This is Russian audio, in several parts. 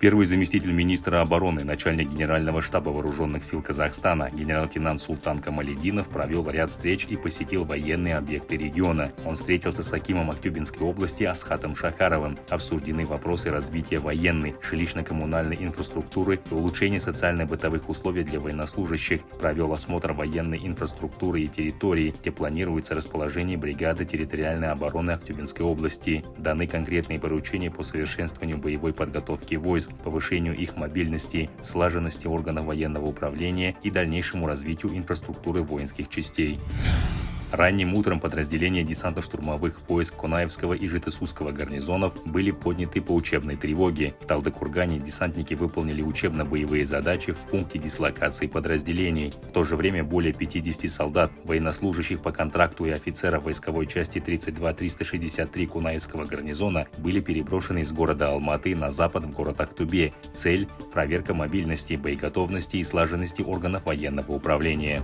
Первый заместитель министра обороны, начальник Генерального штаба Вооруженных сил Казахстана, генерал-лейтенант Султан Камалетдинов провел ряд встреч и посетил военные объекты региона. Он встретился с акимом Актюбинской области Асхатом Шахаровым. Обсуждены вопросы развития военной, жилищно-коммунальной инфраструктуры и улучшения социально-бытовых условий для военнослужащих. Провел осмотр военной инфраструктуры и территории, где планируется расположение бригады территориальной обороны Актюбинской области. Даны конкретные поручения по совершенствованию боевой подготовки войск, повышению их мобильности, слаженности органов военного управления и дальнейшему развитию инфраструктуры воинских частей. Ранним утром подразделения десантно-штурмовых войск Конаевского и Житесусского гарнизонов были подняты по учебной тревоге. В Талдыкургане десантники выполнили учебно-боевые задачи в пункте дислокации подразделений. В то же время более 50 солдат, военнослужащих по контракту и офицеров войсковой части 32-363 Кунаевского гарнизона были переброшены из города Алматы на запад в город Актубе. Цель – проверка мобильности, боеготовности и слаженности органов военного управления.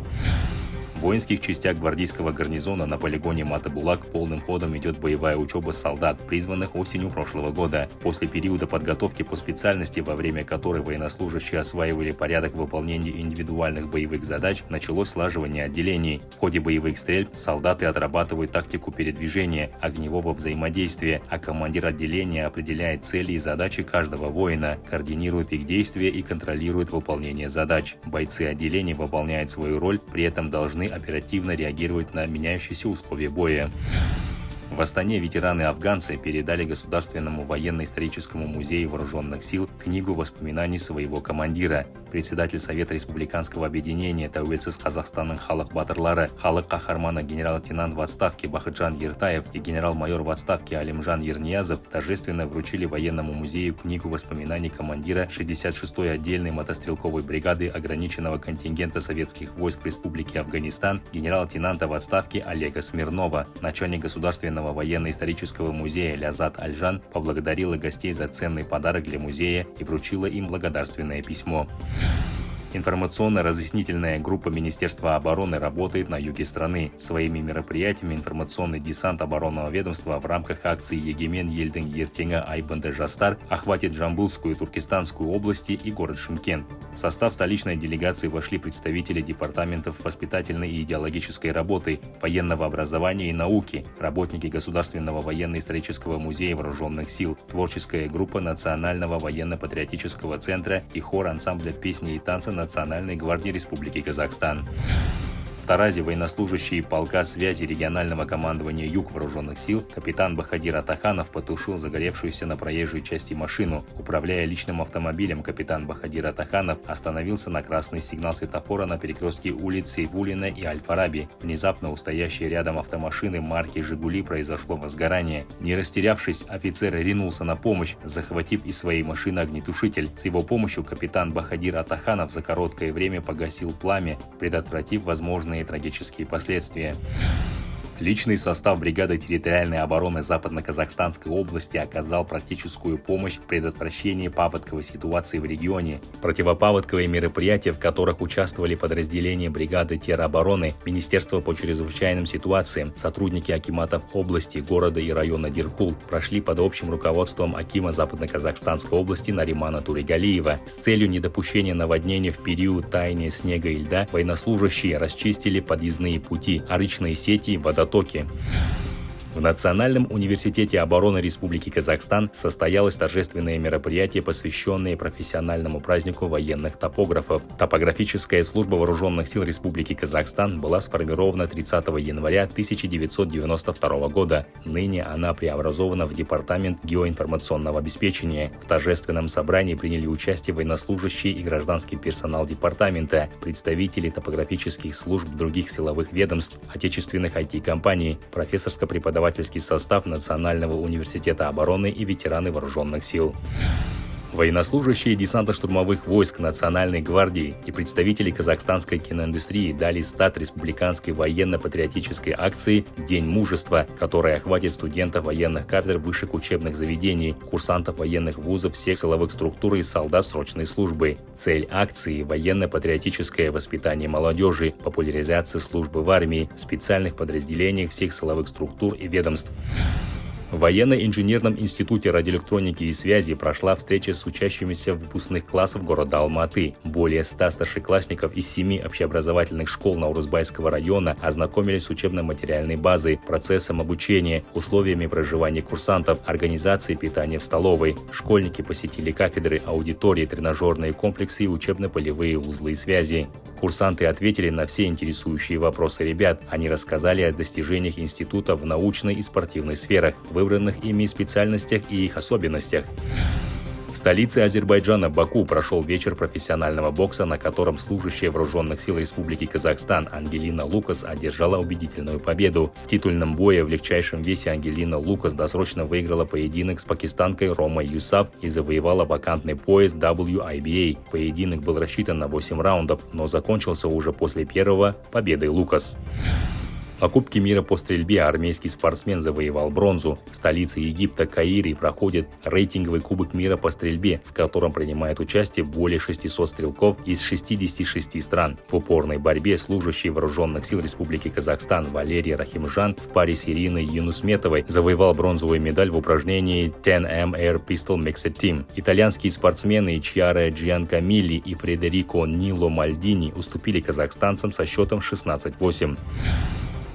В воинских частях гвардейского гарнизона на полигоне Мата-Булак полным ходом идет боевая учеба солдат, призванных осенью прошлого года. После периода подготовки по специальности, во время которой военнослужащие осваивали порядок выполнения индивидуальных боевых задач, началось слаживание отделений. В ходе боевых стрельб солдаты отрабатывают тактику передвижения, огневого взаимодействия, а командир отделения определяет цели и задачи каждого воина, координирует их действия и контролирует выполнение задач. Бойцы отделений выполняют свою роль, при этом должны оперативно реагировать на меняющиеся условия боя. В Астане ветераны-афганцы передали Государственному военно-историческому музею вооруженных сил книгу воспоминаний своего командира. Председатель Совета Республиканского объединения Тәуелсіз Казахстанның халық батырлары, халық қаһарманы генерал-лейтенант в отставке Бахытжан Ертаев и генерал-майор в отставке Алимжан Ерниязов торжественно вручили военному музею книгу воспоминаний командира 66-й отдельной мотострелковой бригады ограниченного контингента советских войск в Республике Афганистан генерал-лейтенанта в отставке Олега Смирнова. Начальник Государственного военно-исторического музея Лязат Альжан поблагодарила гостей за ценный подарок для музея и вручила им благодарственное письмо. Информационно-разъяснительная группа Министерства обороны работает на юге страны. Своими мероприятиями информационный десант оборонного ведомства в рамках акции «Егемен елдің ертеңі айбынды жастар» охватит Жамбылскую и Туркестанскую области и город Шымкент. В состав столичной делегации вошли представители департаментов воспитательной и идеологической работы, военного образования и науки, работники Государственного военно-исторического музея вооруженных сил, творческая группа Национального военно-патриотического центра и хор ансамбля песни и танца Национальной гвардии Республики Казахстан. В Таразе военнослужащий полка связи регионального командования Юг вооруженных сил капитан Бахадир Атаханов потушил загоревшуюся на проезжей части машину. Управляя личным автомобилем, капитан Бахадир Атаханов остановился на красный сигнал светофора на перекрестке улиц Сейфуллина и Аль-Фараби. Внезапно у стоящей рядом автомашины марки «Жигули» произошло возгорание. Не растерявшись, офицер ринулся на помощь, захватив из своей машины огнетушитель. С его помощью капитан Бахадир Атаханов за короткое время погасил пламя, предотвратив возможные трагические последствия. Личный состав бригады территориальной обороны Западно-Казахстанской области оказал практическую помощь в предотвращении паводковой ситуации в регионе. Противопаводковые мероприятия, в которых участвовали подразделения бригады теробороны, Министерство по чрезвычайным ситуациям, сотрудники акиматов области, города и района Диркул, прошли под общим руководством акима Западно-Казахстанской области Наримана Турегалиева. С целью недопущения наводнения в период таяния снега и льда военнослужащие расчистили подъездные пути, арычные сети и водотоки. В Национальном университете обороны Республики Казахстан состоялось торжественное мероприятие, посвященное профессиональному празднику военных топографов. Топографическая служба вооруженных сил Республики Казахстан была сформирована 30 января 1992 года. Ныне она преобразована в Департамент геоинформационного обеспечения. В торжественном собрании приняли участие военнослужащие и гражданский персонал департамента, представители топографических служб других силовых ведомств, отечественных IT-компаний, профессорско-преподавательский состав Национального университета обороны и ветераны вооруженных сил. Военнослужащие десантно-штурмовых войск Национальной гвардии и представители казахстанской киноиндустрии дали старт республиканской военно-патриотической акции «День мужества», которая охватит студентов военных кафедр высших учебных заведений, курсантов военных вузов всех силовых структур и солдат срочной службы. Цель акции – военно-патриотическое воспитание молодежи, популяризация службы в армии, в специальных подразделениях всех силовых структур и ведомств. В военно-инженерном институте радиоэлектроники и связи прошла встреча с учащимися выпускных классов города Алматы. Более 100 старшеклассников из 7 общеобразовательных школ Наурузбайского района ознакомились с учебно-материальной базой, процессом обучения, условиями проживания курсантов, организацией питания в столовой. Школьники посетили кафедры, аудитории, тренажерные комплексы и учебно-полевые узлы связи. Курсанты ответили на все интересующие вопросы ребят. Они рассказали о достижениях института в научной и спортивной сферах, выбранных ими специальностях и их особенностях. В столице Азербайджана Баку прошел вечер профессионального бокса, на котором служащая вооруженных сил Республики Казахстан Ангелина Лукас одержала убедительную победу. В титульном бое в легчайшем весе Ангелина Лукас досрочно выиграла поединок с пакистанкой Ромой Юсаф и завоевала вакантный пояс WIBA. Поединок был рассчитан на 8 раундов, но закончился уже после первого победой Лукас. На Кубке мира по стрельбе армейский спортсмен завоевал бронзу. В столице Египта Каире проходит рейтинговый Кубок мира по стрельбе, в котором принимает участие более 600 стрелков из 66 стран. В упорной борьбе служащий вооруженных сил Республики Казахстан Валерий Рахимжан в паре с Ириной Юнусметовой завоевал бронзовую медаль в упражнении 10M Air Pistol Mixed Team. Итальянские спортсмены Чиара Джианкамилли и Фредерико Нило Мальдини уступили казахстанцам со счетом 16-8.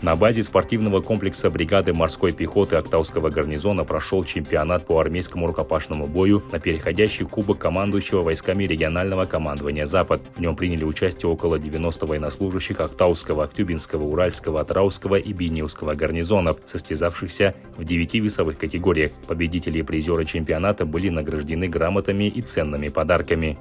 На базе спортивного комплекса бригады морской пехоты Актауского гарнизона прошел чемпионат по армейскому рукопашному бою на переходящий кубок командующего войсками регионального командования «Запад». В нем приняли участие около 90 военнослужащих Актауского, Актюбинского, Уральского, Атрауского и Бейнеусского гарнизонов, состязавшихся в 9 весовых категориях. Победители и призеры чемпионата были награждены грамотами и ценными подарками.